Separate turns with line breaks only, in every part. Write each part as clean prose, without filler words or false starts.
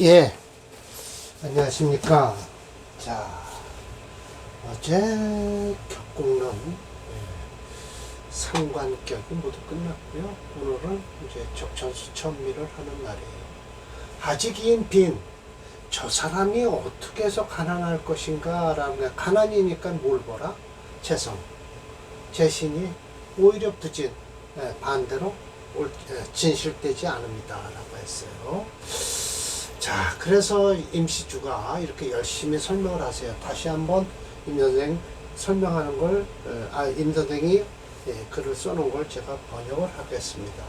예, 안녕하십니까. 자, 어제 격국론 상관격이 모두 끝났고요. 오늘은 이제 적천수 천미를 하는 날이에요. 아직인 빈, 저 사람이 어떻게 해서 가난할 것인가 라는, 가난이니까 뭘 보라? 재성, 재신이 오히려 부진, 반대로 진실되지 않습니다 라고 했어요. 자, 그래서 임시주가 이렇게 열심히 설명을 하세요. 다시 한번 임 선생 설명하는 걸, 임 선생이 글을 써놓은 걸 제가 번역을 하겠습니다.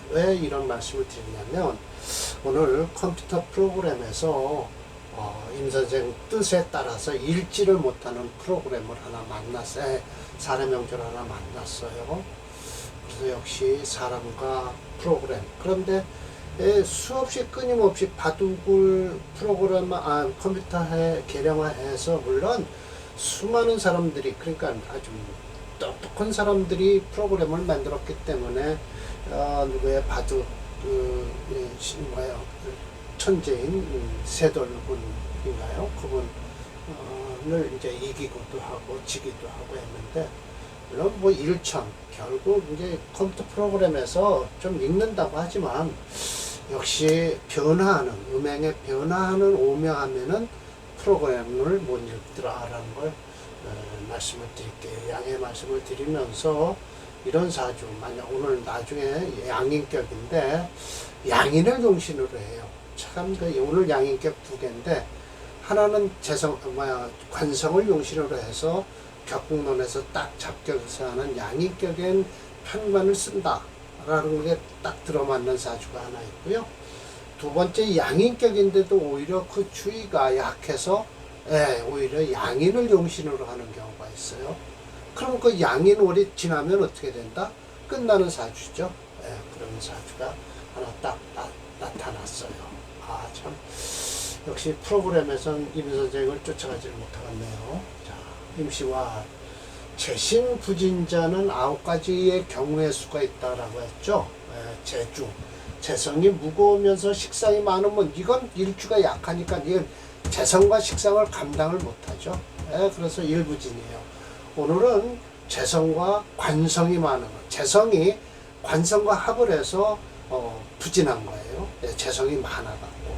왜 이런 말씀을 드리냐면, 오늘 컴퓨터 프로그램에서 임 선생 뜻에 따라서 읽지를 못하는 프로그램을 하나 만났어요. 사례 명절 하나 만났어요. 그래서 역시 사람과 프로그램. 그런데 수없이 끊임없이 바둑을 프로그램, 컴퓨터에 계량화해서 물론 수많은 사람들이, 그러니까 아주 똑똑한 사람들이 프로그램을 만들었기 때문에 누구의 바둑 천재인 세돌군인가요? 그분을 이제 이기고도 하고 지기도 하고 했는데, 물론 뭐 일천 결국 이제 컴퓨터 프로그램에서 좀 읽는다고 하지만 역시 변화하는, 음행에 변화하는 오명하면은 프로그램을 못 읽더라라는 걸 말씀을 드릴게요. 양해 말씀을 드리면서, 이런 사주, 만약 오늘 나중에 양인격인데 양인을 용신으로 해요. 참, 오늘 양인격 두 개인데, 하나는 관성을 용신으로 해서 격국론에서 딱 잡격해서 하는 양인격엔 편관을 쓴다 라는 게 딱 들어맞는 사주가 하나 있고요. 두 번째, 양인격인데도 오히려 그 주의가 약해서 오히려 양인을 용신으로 하는 경우가 있어요. 그럼 그 양인월이 지나면 어떻게 된다? 끝나는 사주죠. 그런 사주가 하나 딱 나타났어요. 참, 역시 프로그램에선 임 선생을 쫓아가지를 못하겠네요. 자, 임시와 재신 부진자는 9가지의 경우의 수가 있다라고 했죠. 재주, 재성이 무거우면서 식상이 많으면 이건 일주가 약하니까 이건 재성과 식상을 감당을 못하죠. 그래서 일부진이에요. 오늘은 재성과 관성이 많은 것, 재성이 관성과 합을 해서 부진한 거예요. 재성이 많아갖고.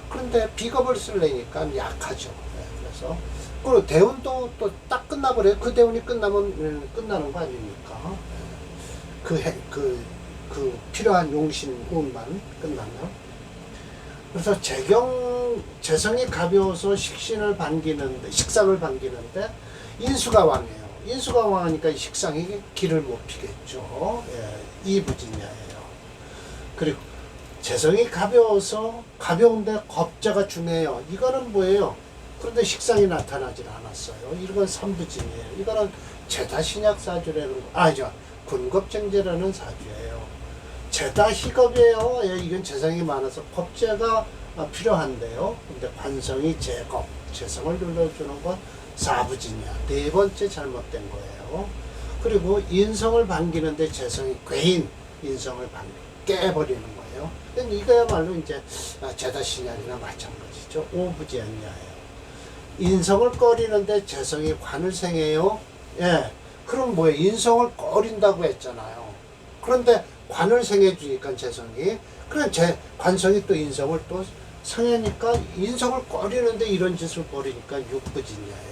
그런데 비겁을 쓰려니까 약하죠. 그래서 그리고 대운도 또 딱 끝나버려요. 그 대운이 끝나면 끝나는 거 아닙니까? 그 필요한 용신 운만 끝나면. 그래서 재성이 가벼워서 식상을 반기는데 인수가 왕이에요. 인수가 왕하니까 식상이 길을 못 피겠죠. 이부진야예요. 그리고 재성이 가벼운데 겁자가 중요해요. 이거는 뭐예요? 그런데 식상이 나타나질 않았어요. 이건 삼부진이에요. 이거는 제다신약 사주라는, 군겁쟁제라는 사주예요. 제다희겁이에요. 이건 재성이 많아서 겁재가 필요한데요. 근데 관성이 제겁, 재성을 눌러주는 건 사부진이야. 네 번째 잘못된 거예요. 그리고 인성을 반기는데 재성이 괴인, 인성을 깨버리는 거예요. 이거야말로 이제 제다신약이나 마찬가지죠. 오부지연야예요. 인성을 꺼리는데 재성이 관을 생해요. 그럼 뭐예요? 인성을 꺼린다고 했잖아요. 그런데 관을 생해주니까 재성이, 관성이 또 인성을 또 생해니까 인성을 꺼리는데 이런 짓을 벌이니까 육부진야예요.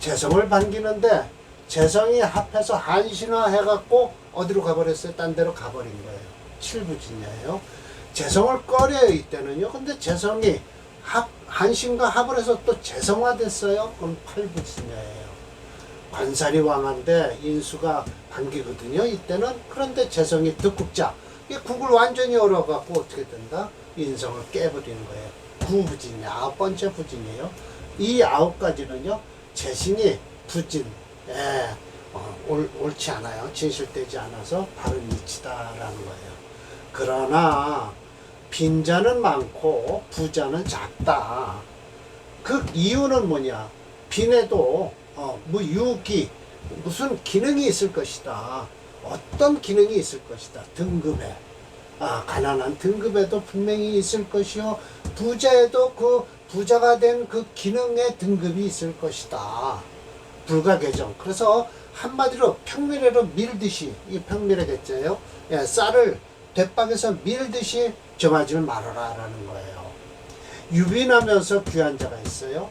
재성을 반기는데 재성이 합해서 한신화 해갖고 어디로 가버렸어요? 딴 데로 가버린 거예요. 칠부진야예요. 재성을 꺼려요 이때는요. 근데 재성이 한신과 합을 해서 또 재성화됐어요. 그럼 팔부진야예요. 관살이 왕한데 인수가 반기거든요 이때는. 그런데 재성이 득국자, 이 국을 완전히 얼어갖고 어떻게 된다? 인성을 깨버리는 거예요. 구부진야, 9번째 부진이에요. 이 9가지는요 재신이 부진, 옳지 않아요. 진실되지 않아서 바른 이치다라는 거예요. 그러나 빈자는 많고 부자는 작다. 그 이유는 뭐냐? 빈에도 유기, 무슨 기능이 있을 것이다. 어떤 기능이 있을 것이다. 등급에. 가난한 등급에도 분명히 있을 것이요 부자에도 그 부자가 된 그 기능의 등급이 있을 것이다. 불가계정. 그래서 한마디로 평미래로 밀듯이, 이게 평미래겠죠요. 예, 쌀을 대박에서 밀듯이 점하지 말아라 라는 거예요. 유빈하면서 귀한 자가 있어요.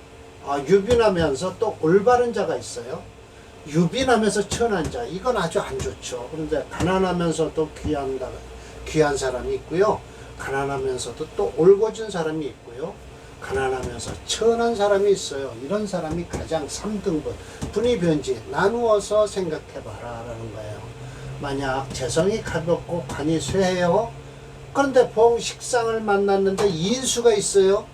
유빈하면서 또 올바른 자가 있어요. 유빈하면서 천한 자, 이건 아주 안 좋죠. 그런데 가난하면서도 귀한 사람이 있고요. 가난하면서도 또 올곧은 사람이 있고요. 가난하면서 천한 사람이 있어요. 이런 사람이 가장 3등분 분위변지 나누어서 생각해봐라 라는 거예요. 만약 재성이 가볍고 관이 쇠해요. 그런데 봉식상을 만났는데 인수가 있어요.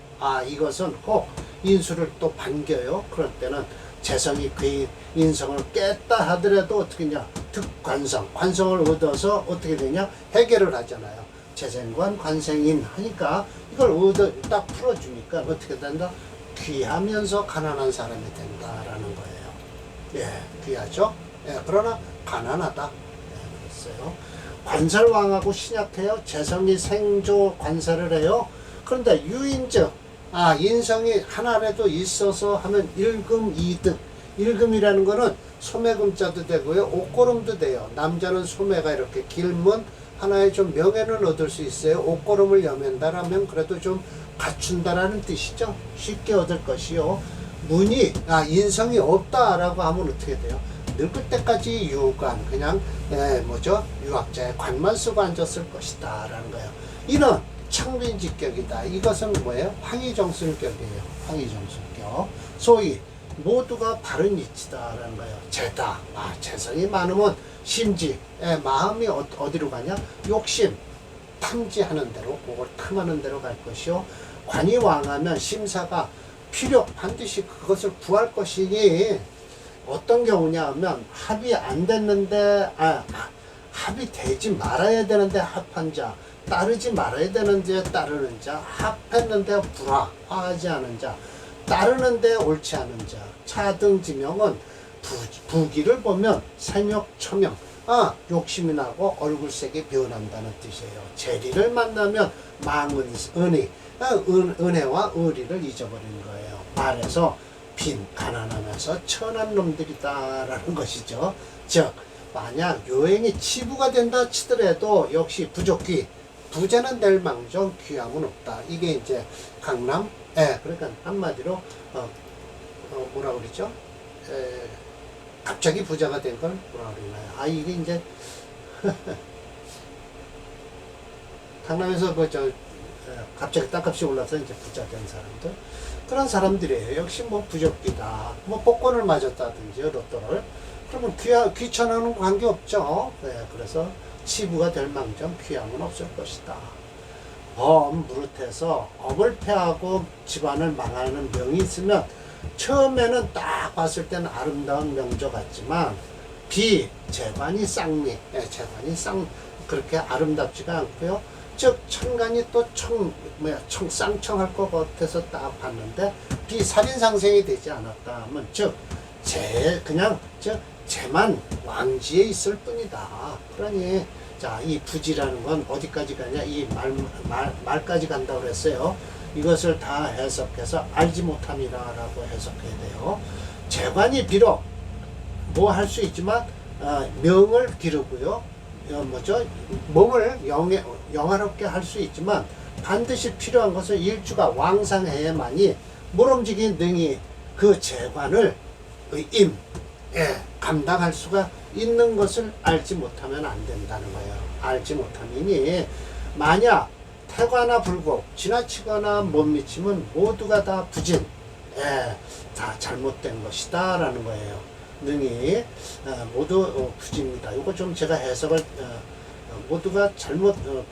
이것은 혹 인수를 또 반겨요. 그럴 때는 재성이 그 인성을 깼다 하더라도 어떻게 되냐, 득관성, 관성을 얻어서 어떻게 되냐, 해결을 하잖아요. 재생관 관생인 하니까 이걸 딱 풀어주니까 어떻게 된다? 귀하면서 가난한 사람이 된다라는 거예요. 예, 귀하죠? 예, 그러나 가난하다. 예, 그랬어요. 관설왕하고 신약해요. 재성이 생조 관설을 해요. 그런데 유인적, 인성이 하나라도 있어서 하면 일금 이득. 일금이라는 거는 소매금자도 되고요. 옷고름도 돼요. 남자는 소매가 이렇게 길면 하나의 좀 명예는 얻을 수 있어요. 옷고름을 여맨다라면 그래도 좀 갖춘다라는 뜻이죠. 쉽게 얻을 것이요. 문이 인성이 없다라고 하면 어떻게 돼요? 늙을 때까지 유관, 그냥 유학자의 관만 쓰고 앉았을 것이다 라는 거예요. 이는 청빈직격이다. 이것은 뭐예요? 황희정술격이에요. 황희정술격. 소위 모두가 바른 이치다라는 거예요. 재다. 재성이 많으면 심지, 마음이 어디로 가냐? 욕심, 탐지하는 대로, 그걸 탐하는 대로 갈 것이요. 관이 왕하면 심사가 필요, 반드시 그것을 구할 것이니, 어떤 경우냐 하면, 합의 안 됐는데, 합의 되지 말아야 되는데 합한 자, 따르지 말아야 되는데 따르는 자, 합했는데 불화하지 않은 자, 따르는데 옳지 않은 자, 차등지명은 부기를 보면 생욕, 초명, 욕심이 나고 얼굴색이 변한다는 뜻이에요. 재리를 만나면 망은은이, 은혜와 의리를 잊어버리는 거예요. 말해서 빈, 가난하면서 천한 놈들이다라는 것이죠. 즉, 만약 요행이 치부가 된다 치더라도 역시 부족귀, 부자는 될 망정 귀함은 없다. 이게 이제 강남, 그러니까 한마디로 뭐라 그러죠? 갑자기 부자가 된 걸 뭐라 그러나요? 이게 이제 강남에서 갑자기 땅값이 올라서 이제 부자 된 사람들, 그런 사람들이에요. 역시 뭐 부적기다, 뭐 복권을 맞았다든지 로또를, 그러면 귀천하는 관계 없죠. 그래서 치부가 될 망정 귀함은 없을 것이다. 무릇해서 업을 패하고 집안을 망하는 명이 있으면 처음에는 딱 봤을 때는 아름다운 명조 같지만 재관이 쌍미, 재관이 그렇게 아름답지가 않고요. 즉 천간이 또 쌍청할 것 같아서 딱 봤는데 살인상생이 되지 않았다 하면 재만 왕지에 있을 뿐이다. 그러니 이 부지라는 건 어디까지 가냐, 이 말까지 간다고 그랬어요. 이것을 다 해석해서 알지 못함이라고 해석해야 돼요. 재관이 비록 뭐 할 수 있지만 명을 기르고요. 몸을 영화롭게 할 수 있지만 반드시 필요한 것은 일주가 왕상해야만이 모름지기 능히 그 재관을 감당할 수가 있는 것을 알지 못하면 안 된다는 거예요. 알지 못함이니 만약 태과나 불곡 지나치거나 못 미치면 모두가 다 부진, 다 잘못된 것이다 라는 거예요. 능히 모두 부진입니다. 이거 좀 제가 해석을 모두가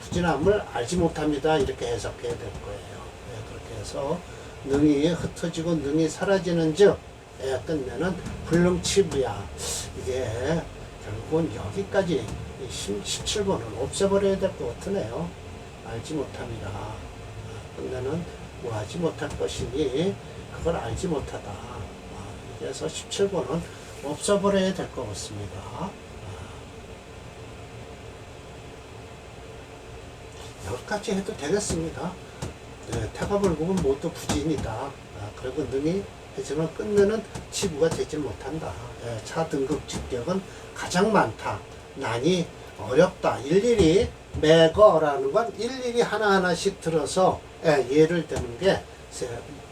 부진함을 알지 못합니다 이렇게 해석해야 될 거예요. 그렇게 해서 능히 흩어지고 능히 사라지는 즉 끝내는 불능치부야. 이게 결국은 여기까지 17번은 없애버려야 될 것 같으네요. 알지 못함이라 끝내는 뭐하지 못할 것이니 그걸 알지 못하다. 그래서 17번은 없애버려야 될 것 같습니다. 여기까지 해도 되겠습니다. 네, 태가불국은 모두 부진이다. 그리고 능히 하지만 끝내는 치부가 되질 못한다. 차 등급 직격은 가장 많다. 난이 어렵다. 일일이 매거라는 건 일일이 하나하나씩 들어서 예를 드는 게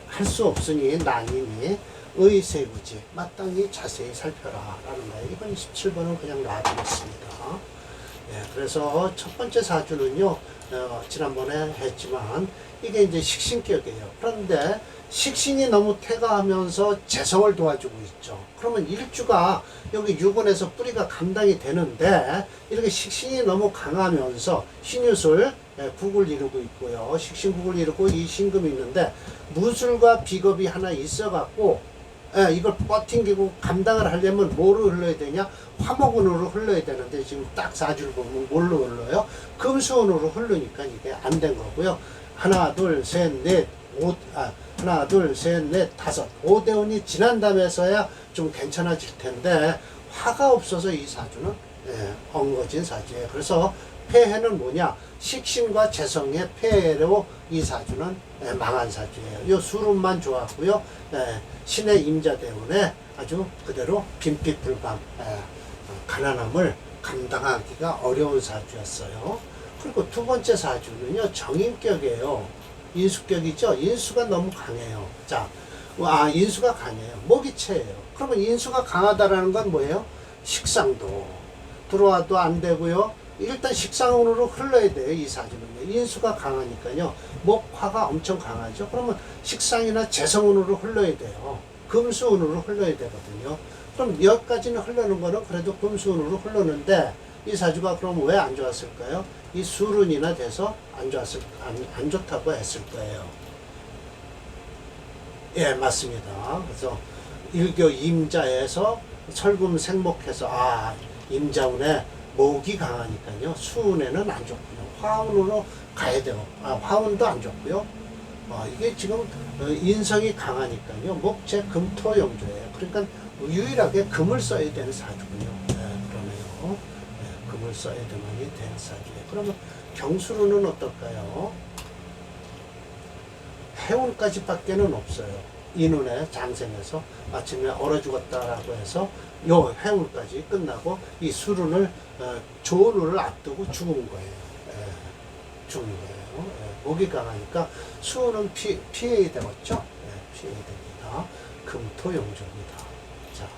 할 수 없으니 난이니 의세부지 마땅히 자세히 살펴라 라는 거예요. 이번 27번은 그냥 놔두겠습니다. 그래서 첫 번째 사주는요, 지난번에 했지만 이게 이제 식신격이에요. 그런데 식신이 너무 퇴가하면서 재성을 도와주고 있죠. 그러면 일주가 여기 유군에서 뿌리가 감당이 되는데 이렇게 식신이 너무 강하면서 신유술 국을 이루고 있고요. 식신국을 이루고 이 신금이 있는데 무술과 비겁이 하나 있어 갖고 이걸 버팅기고 감당을 하려면 뭐로 흘러야 되냐? 화목운으로 흘러야 되는데 지금 딱 사주를 보면 뭘로 흘러요? 금수운으로 흐르니까 이게 안 된 거고요. 하나, 둘, 셋, 넷, 하나, 둘, 셋, 넷, 다섯. 5대운이 지난 다음에서야 좀 괜찮아질 텐데 화가 없어서 이 사주는 엉거진 사주예요. 그래서 폐해는 뭐냐? 식신과 재성의 폐해로 이 사주는 망한 사주예요. 요 수름만 좋았고요. 신의 임자 때문에 아주 그대로 빈빛불감, 가난함을 감당하기가 어려운 사주였어요. 그리고 두 번째 사주는요, 정인격이에요. 인수격이죠. 인수가 너무 강해요. 자, 인수가 강해요. 모기체예요. 그러면 인수가 강하다라는 건 뭐예요? 식상도 들어와도 안 되고요. 일단 식상운으로 흘러야 돼요. 이 사주는요. 인수가 강하니까요. 목화가 엄청 강하죠. 그러면 식상이나 재성운으로 흘러야 돼요. 금수운으로 흘러야 되거든요. 그럼 여기까지는 흐르는 거는 그래도 금수운으로 흐르는데 이 사주가 그럼 왜 안 좋았을까요? 이 술운이나 돼서 안 좋다고 했을 거예요. 예, 맞습니다. 그래서 일교 임자에서 설금 생목해서 임자운에 목이 강하니까요. 수운에는 안 좋고요. 화운으로 가야 돼요. 화운도 안 좋고요. 이게 지금 인성이 강하니까요. 목재 금토용조예요. 그러니까 유일하게 금을 써야 되는 사주군요. 그러네요. 금을 써야 되는 사주예요. 그러면 경수로는 어떨까요? 해운까지 밖에는 없어요. 인운의 장생에서 마침내 얼어 죽었다라고 해서 요 해운까지 끝나고 이 수run을 조운을 앞두고 죽은 거예요. 죽은 거예요. 목이 강하니까 수운은 피해야 되겠죠? 피해야 됩니다. 금토용조입니다. 자,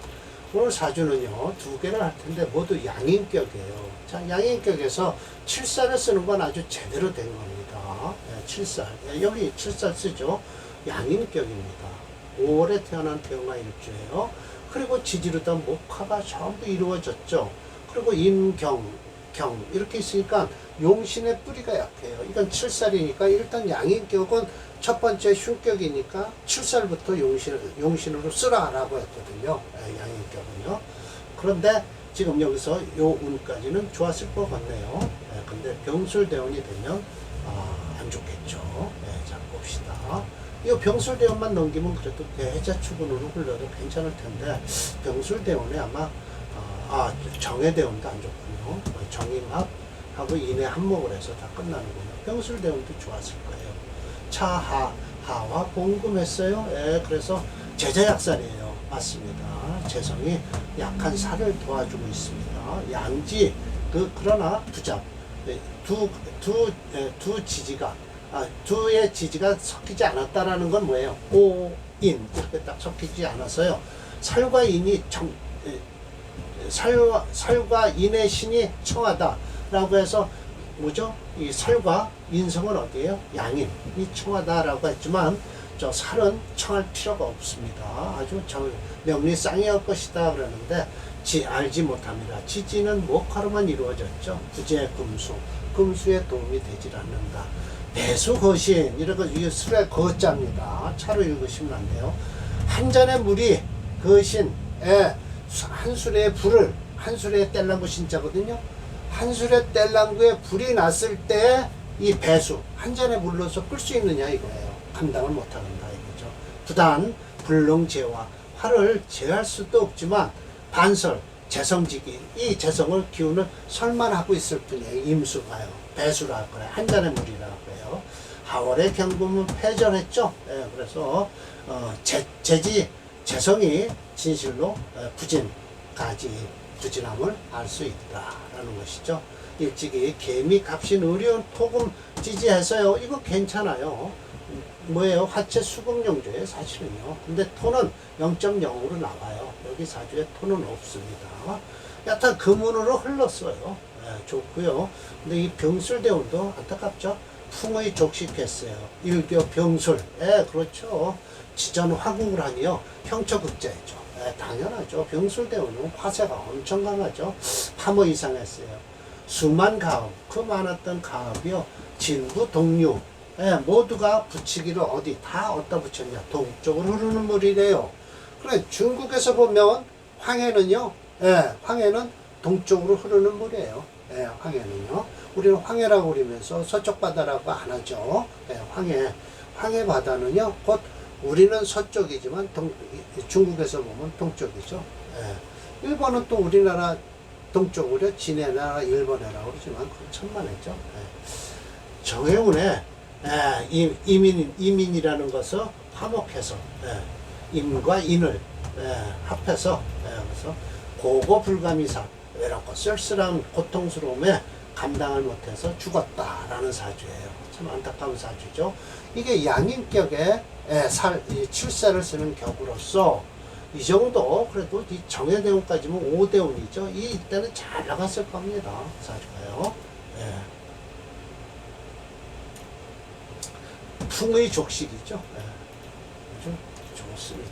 오늘 사주는요, 두 개를 할 텐데 모두 양인격이에요. 자, 양인격에서 칠살을 쓰는 건 아주 제대로 된 겁니다. 칠살. 여기 칠살 쓰죠. 양인격입니다. 5월에 태어난 태용화 일주예요. 그리고 지지르던 목화가 전부 이루어졌죠. 그리고 임경, 경 이렇게 있으니까 용신의 뿌리가 약해요. 이건 칠살이니까 일단 양인격은 첫 번째 흉격이니까 칠살부터 용신으로 쓰라라고 했거든요. 양인격은요. 그런데 지금 여기서 요 운까지는 좋았을 것 같네요. 근데 병술대운이 되면 안 좋겠죠. 자, 봅시다. 이 병술대원만 넘기면 그래도 대해자축운으로 흘러도 괜찮을 텐데 병술대원에 아마 정해대원도 안 좋군요. 정임합하고 인해 한목을 해서 다 끝나는군요. 병술대원도 좋았을 거예요. 하와 봉금했어요. 그래서 제자약살이에요. 맞습니다. 재성이 약한 살을 도와주고 있습니다. 양지 그러나 부잡 두 지지가 두의 지지가 섞이지 않았다라는 건 뭐예요? 오인 이렇게 딱 섞이지 않아서요. 살과 인이 살과 인의 신이 청하다라고 해서 뭐죠? 이 살과 인성은 어디예요? 양인이 청하다라고 했지만 저 살은 청할 필요가 없습니다. 아주 명리쌍이할 것이다 그러는데 알지 못합니다. 지지는 목화로만 이루어졌죠. 부재 금수에 도움이 되질 않는다. 배수 거신 이런 이게 술의 거자입니다. 차로 읽으시면 안 돼요. 한 잔의 물이 거신 한 술의 불을 한 술의 뗄랑구 신자거든요. 한 술의 뗄랑구에 불이 났을 때 이 배수 한 잔의 물로서 끌 수 있느냐 이거예요. 감당을 못하는다 이거죠. 부단 불능제와 화를 제할 수도 없지만 반설 재성지기 이 재성을 기운을 설만 하고 있을 뿐이에요. 임수가요. 배수라 그래. 한 잔의 물이라 그래요. 하월의 경금은 패전했죠. 예, 그래서 재성이 진실로 부진가지 부진함을 알 수 있다라는 것이죠. 일찍이 개미 값인 의리온 토금 지지해서요. 이거 괜찮아요. 뭐예요? 화채 수금용조예요, 사실은요. 근데 토는 0.0으로 나와요. 여기 사주에 토는 없습니다. 여튼 금운으로 흘렀어요. 예, 좋고요. 근데 이 병술대운도 안타깝죠. 풍의 족식했어요. 일교 병술. 예, 그렇죠. 지전 화국을 하니요. 형처극자이죠. 예, 당연하죠. 병술대운은 화세가 엄청 강하죠. 파모 이상했어요. 수만 가업, 그 많았던 가업이요. 진부 동류. 예, 모두가 붙이기를 다 어디다 붙였냐. 동쪽으로 흐르는 물이래요. 그래, 중국에서 보면 황해는요. 예, 황해는 동쪽으로 흐르는 물이에요. 예, 황해는요. 우리는 황해라고 그러면서 서쪽 바다라고 안 하죠. 예, 황해 바다는요. 곧 우리는 서쪽이지만 중국에서 보면 동쪽이죠. 예. 일본은 또 우리나라 동쪽으로 진해나 일본해라고 그러지만 그건 천만했죠. 예. 정해운에 이민이라는 것을 화목해서 임과 인을 합해서 그래서 고고불감이사 외롭고 쓸쓸한 고통스러움에 감당을 못해서 죽었다라는 사주예요. 참 안타까운 사주죠. 이게 양인격에 칠세를 쓰는 격으로서 이 정도 그래도 이 정해대운까지면 5대운이죠. 이때는 잘 나갔을 겁니다. 사주가요. 예. 풍의 족식이죠. 예. 아주 좋습니다.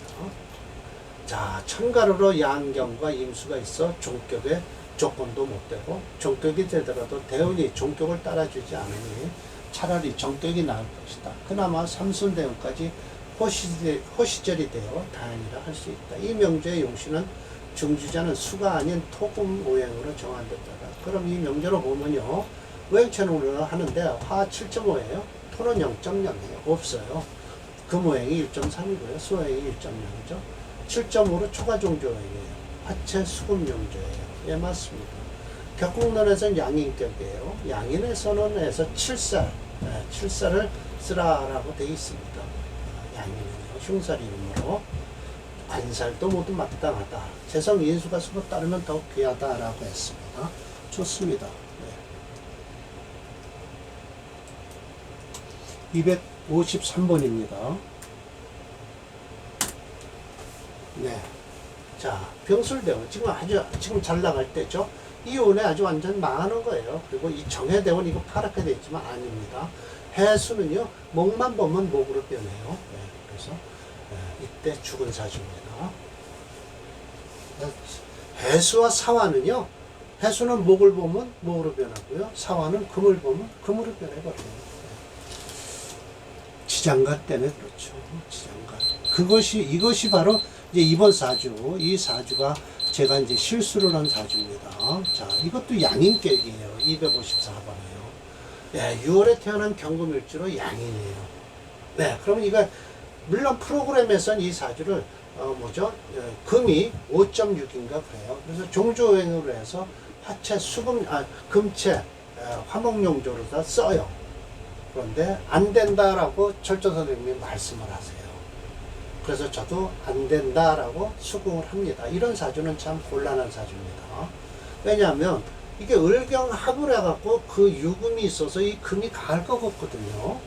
자, 천가루로 양경과 임수가 있어 종격에 조건도 못 되고, 종격이 되더라도 대운이 종격을 따라주지 않으니 차라리 정격이 나을 것이다. 그나마 삼순대운까지 호시절이 되어 다행이라 할 수 있다. 이 명조의 용신은 중주자는 수가 아닌 토금 오행으로 정한됐다. 그럼 이 명조로 보면요. 오행천으로 하는데 화 7.5예요. 토는 0.0이에요. 없어요. 금오행이 1.3이고요. 수오행이 1.0이죠. 7.5로 초가종조오행이에요. 화채 수금용조예요. 예, 맞습니다. 격국론에서는 양인격이에요. 양인에서는 해서 7살을 쓰라라고 되어 있습니다. 양인은요, 흉살 이름으로. 관살도 모두 마땅하다. 재성 인수가 서로 따르면 더욱 귀하다라고 했습니다. 좋습니다. 네. 253번입니다. 네. 자, 병술대원. 지금 잘 나갈 때죠. 이 운에 아주 완전 망하는 거예요. 그리고 이 정해대원 이거 파랗게 되어 있지만 아닙니다. 해수는요, 목만 보면 목으로 변해요. 네, 그래서 이때 죽은 사주입니다. 해수와 사화는요, 해수는 목을 보면 목으로 변하고요, 사화는 금을 보면 금으로 변해버려요. 지장가 때문에 그렇죠. 지장가. 이것이 바로 이제 이번 사주, 이 사주가 제가 이제 실수를 한 사주입니다. 자, 이것도 양인격이에요. 254번이에요. 네, 6월에 태어난 경금일주로 양인이에요. 네, 그러면 이거, 물론 프로그램에서는 이 사주를, 금이 5.6인가 그래요. 그래서 종조행으로 해서 화채, 금채, 화목용조로 다 써요. 그런데 안 된다라고 철저 선생님이 말씀을 하세요. 그래서 저도 안 된다라고 수긍을 합니다. 이런 사주는 참 곤란한 사주입니다. 왜냐하면 이게 을경합을 해갖고 그 유금이 있어서 이 금이 가을 것 같거든요.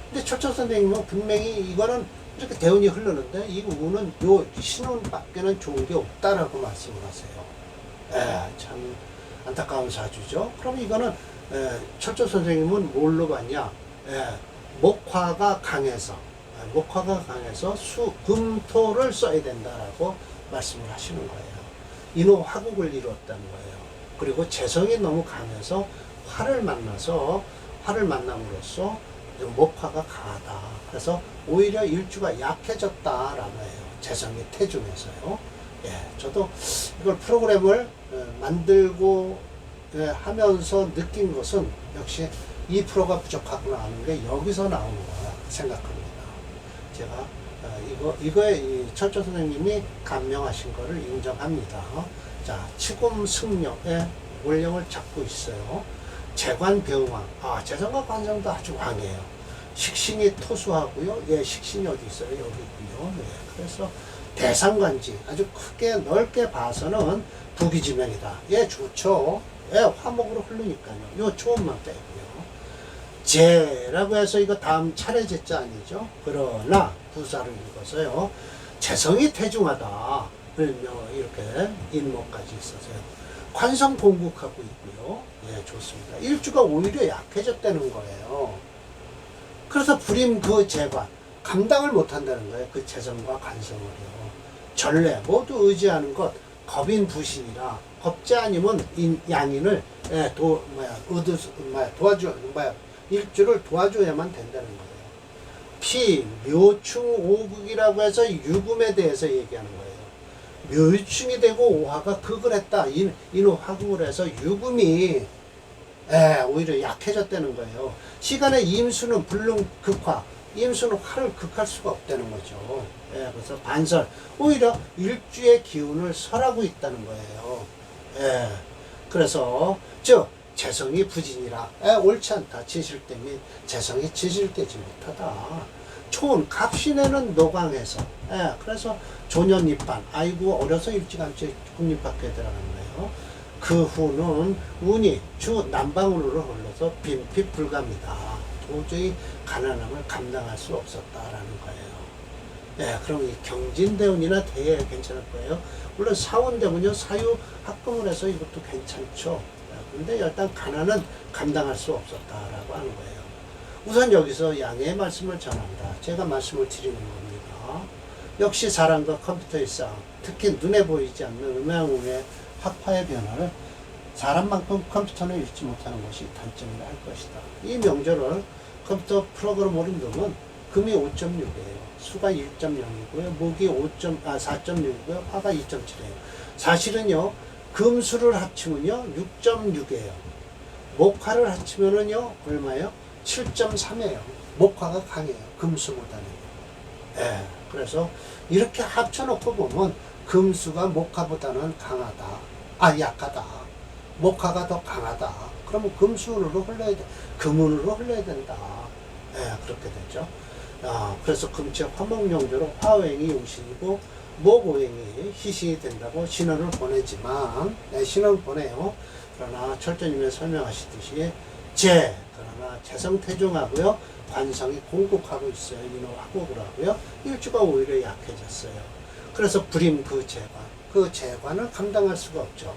근데 철저 선생님은 분명히 이거는 이렇게 대운이 흐르는데 이 운은 요 신운밖에는 좋은 게 없다라고 말씀을 하세요. 참 안타까운 사주죠. 그럼 이거는 철저 선생님은 뭘로 봤냐? 목화가 강해서 금토를 써야 된다라고 말씀을 하시는 거예요. 인호 화국을 이루었다는 거예요. 그리고 재성이 너무 강해서 화를 만남으로써 목화가 강하다. 그래서 오히려 일주가 약해졌다라고 해요. 재성이 태중해서요. 저도 이걸 프로그램을 만들고 하면서 느낀 것은 역시 2%가 부족하구나 하는 게 여기서 나오는 거라 생각합니다. 제가 이거에 철저 선생님이 감명하신 거를 인정합니다. 자, 치금 승력의 원령을 잡고 있어요. 재관 병왕. 재성과 관성도 아주 왕이에요. 식신이 토수하고요. 예, 식신이 어디 있어요? 여기 있고요. 예, 그래서 대상관지 아주 크게 넓게 봐서는 부귀지명이다. 예, 좋죠. 예, 화목으로 흐르니까요. 요 초음만 빼고요. 재라고 해서 이거 다음 차례 제자 아니죠? 그러나 부사를 읽어서요. 재성이 태중하다. 이렇게 인목까지 있어서요. 관성 공국하고 있고요. 예, 좋습니다. 일주가 오히려 약해졌다는 거예요. 그래서 불임 그 재관 감당을 못한다는 거예요. 그 재성과 관성을요. 전례 모두 의지하는 것 겁인 부신이라 겁지 아니면 양인을 일주를 도와줘야만 된다는 거예요. 피 묘충 오극이라고 해서 유금에 대해서 얘기하는 거예요. 묘충이 되고 오화가 극을 했다. 이는 화극을 해서 유금이 오히려 약해졌다는 거예요. 시간에 임수는 불능 극화, 임수는 화를 극할 수가 없다는 거죠. 그래서 반설, 오히려 일주의 기운을 설하고 있다는 거예요. 그래서 즉 재성이 부진이라 옳지 않다. 지실대 및 재성이 지실되지 못하다. 초은 갑신에는 노강해서 그래서 조년입반 아이고 어려서 일찌감치 국립학교에 들어간 거예요. 그 후는 운이 주 남방으로 흘러서 빈핍 불가입니다. 도저히 가난함을 감당할 수 없었다라는 거예요. 그럼 이 경진대운이나 대에 괜찮을 거예요. 물론 사원대운요 사유 합금을 해서 이것도 괜찮죠. 근데 일단 가난은 감당할 수 없었다라고 하는 거예요. 우선 여기서 양해의 말씀을 전한다. 제가 말씀을 드리는 겁니다. 역시 사람과 컴퓨터의 싸움, 특히 눈에 보이지 않는 음양음의 학파의 변화를 사람만큼 컴퓨터는 읽지 못하는 것이 단점이라 할 것이다. 이 명절을 컴퓨터 프로그램으로 넣으면 금이 5.6이에요. 수가 1.0이고요. 목이 4.6이고요. 화가 2.7이에요. 사실은요. 금수를 합치면요. 6.6이에요. 목화를 합치면은요. 얼마예요? 7.3이에요. 목화가 강해요. 금수보다는. 그래서 이렇게 합쳐놓고 보면 금수가 목화보다는 강하다. 약하다. 목화가 더 강하다. 그러면 금수운으로 흘러야 돼. 금운으로 흘러야 된다. 그렇게 되죠. 그래서 금치 화목용조로 화오행이 용신이고 목오행이 희신이 된다고 신호를 보내지만 신호를 보내요. 그러나 철저님이 설명하시듯이 그러나 재성태중하고요. 관성이 공국하고 있어요. 인호 화국을 하고요. 일주가 오히려 약해졌어요. 그래서 불임 그 재관을 감당할 수가 없죠.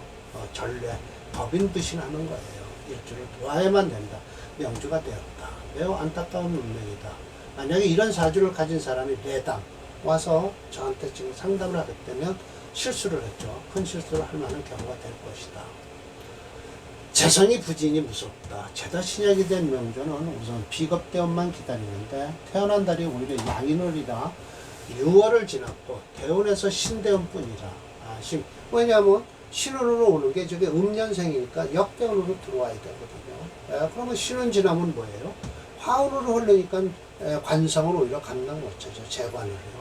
전례 법인부신하는 거예요. 일주를 도와야만 된다. 명주가 되었다. 매우 안타까운 운명이다. 만약에 이런 사주를 가진 사람이 내당 와서 저한테 지금 상담을 하겠다면 실수를 했죠. 큰 실수를 할 만한 경우가 될 것이다. 재성이 부진이 무섭다. 죄다 신약이 된 명조는 우선 비겁대원만 기다리는데 태어난 달이 오히려 양인월이라 6월을 지났고 대운에서 신대원뿐이라. 왜냐하면 신운으로 오는 게 저게 음년생이니까 역대운으로 들어와야 되거든요. 그러면 신운 지나면 뭐예요? 화운으로 흐르니까 관성을 오히려 감당 못하죠. 재관을요.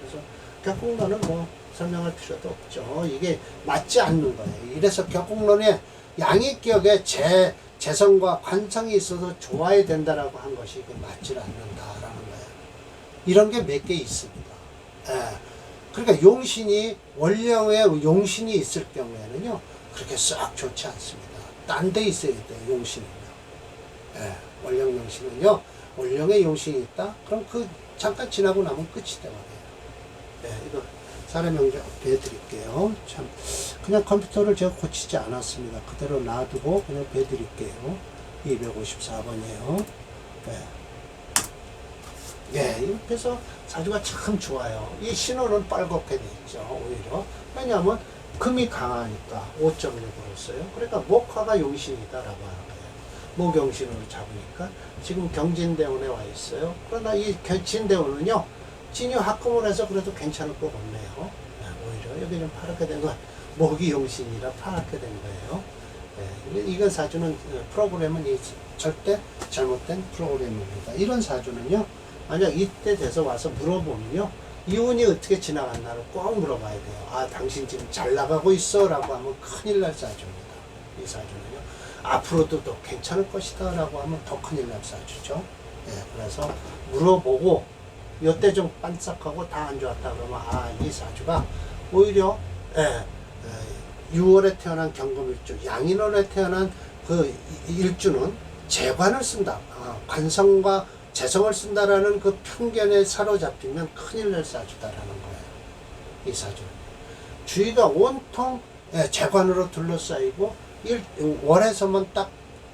그래서 격국론은 뭐 설명할 필요도 없죠. 이게 맞지 않는 거예요. 이래서 격국론에 양익격에 재성과 관성이 있어서 좋아야 된다라고 한 것이 이게 맞지 않는다라는 거예요. 이런 게 몇 개 있습니다. 그러니까 용신이 원령에 용신이 있을 경우에는요 그렇게 썩 좋지 않습니다. 딴 데 있어야 돼요. 용신은요. 원령 용신은요 원령에 용신이 있다. 그럼 그 잠깐 지나고 나면 끝이 되거든요. 이거 사례 명제 배드릴게요. 참 그냥 컴퓨터를 제가 고치지 않았습니다. 그대로 놔두고 그냥 배드릴게요. 254번이에요. 이렇게 해서 사주가 참 좋아요. 이 신호는 빨갛게 돼 있죠. 오히려. 왜냐하면 금이 강하니까 5.6으로 써요. 그러니까 목화가 용신이다라고 하는 거예요. 목용신으로 잡으니까 지금 경진대운에 와 있어요. 그러나 이 경진대운은요. 진유 합금을 해서 그래도 괜찮을 것 같네요. 오히려 여기 좀 파랗게 된 거, 목이 용신이라 파랗게 된 거예요. 이건 사주는 프로그램은 절대 잘못된 프로그램입니다. 이런 사주는요, 만약 이때 돼서 와서 물어보면요, 이 운이 어떻게 지나갔나를 꼭 물어봐야 돼요. 당신 지금 잘 나가고 있어? 라고 하면 큰일 날 사주입니다. 이 사주는요. 앞으로도 더 괜찮을 것이다 라고 하면 더 큰일 날 사주죠. 예, 그래서 물어보고 이때 좀 반짝하고 다 안 좋았다 그러면 이 사주가 오히려 6월에 태어난 경금일주, 양인월에 태어난 그 일주는 재관을 쓴다. 관성과 재성을 쓴다라는 그 편견에 사로잡히면 큰일 날 사주다라는 거예요. 이 사주는. 주위가 온통 재관으로 둘러싸이고 월에서만 딱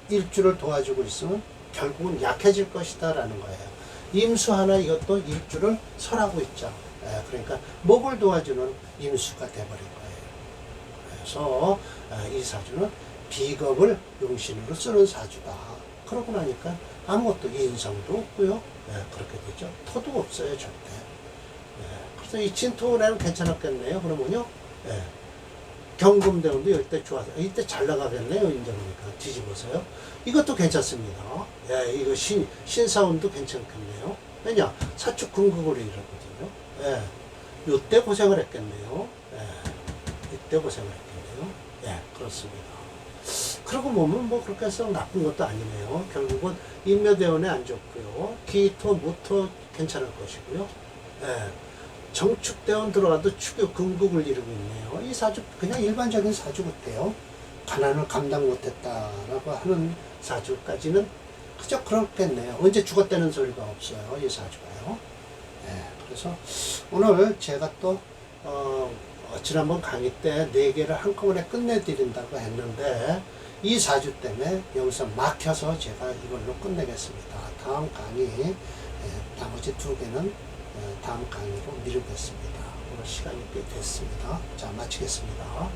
일주를 도와주고 있으면 결국은 약해질 것이다 라는 거예요. 임수 하나 이것도 일주를 설하고 있죠. 그러니까 목을 도와주는 임수가 돼버린 거예요. 그래서 이 사주는 비겁을 용신으로 쓰는 사주다. 그러고 나니까 아무것도 인성도 없고요. 그렇게 되죠. 토도 없어요, 절대. 그래서 이 진토운에는 괜찮았겠네요. 그러면요. 경금대운도 이때 좋아서 이때 잘 나가겠네요. 인정하니까 뒤집어서요. 이것도 괜찮습니다. 이거 신사운도 괜찮겠네요. 왜냐 사축 궁극으로 이러거든요. 이때 고생을 했겠네요. 이때 고생을 했겠네요. 그렇습니다. 그러고 보면 뭐 그렇게 해서 나쁜 것도 아니네요. 결국은 인묘대운에 안 좋고요. 기토, 무토 괜찮을 것이고요. 정축대원 들어가도 축유 금국을 이루고 있네요. 이 사주 그냥 일반적인 사주 같아요. 가난을 감당 못했다라고 하는 사주까지는 그저 그렇겠네요. 언제 죽었다는 소리가 없어요. 이 사주가요. 그래서 오늘 제가 또 지난번 강의 때 4개를 한꺼번에 끝내드린다고 했는데 이 사주 때문에 여기서 막혀서 제가 이걸로 끝내겠습니다. 다음 강의 나머지 2개는 다음 강의로 미루겠습니다. 오늘 시간이 꽤 됐습니다. 자, 마치겠습니다.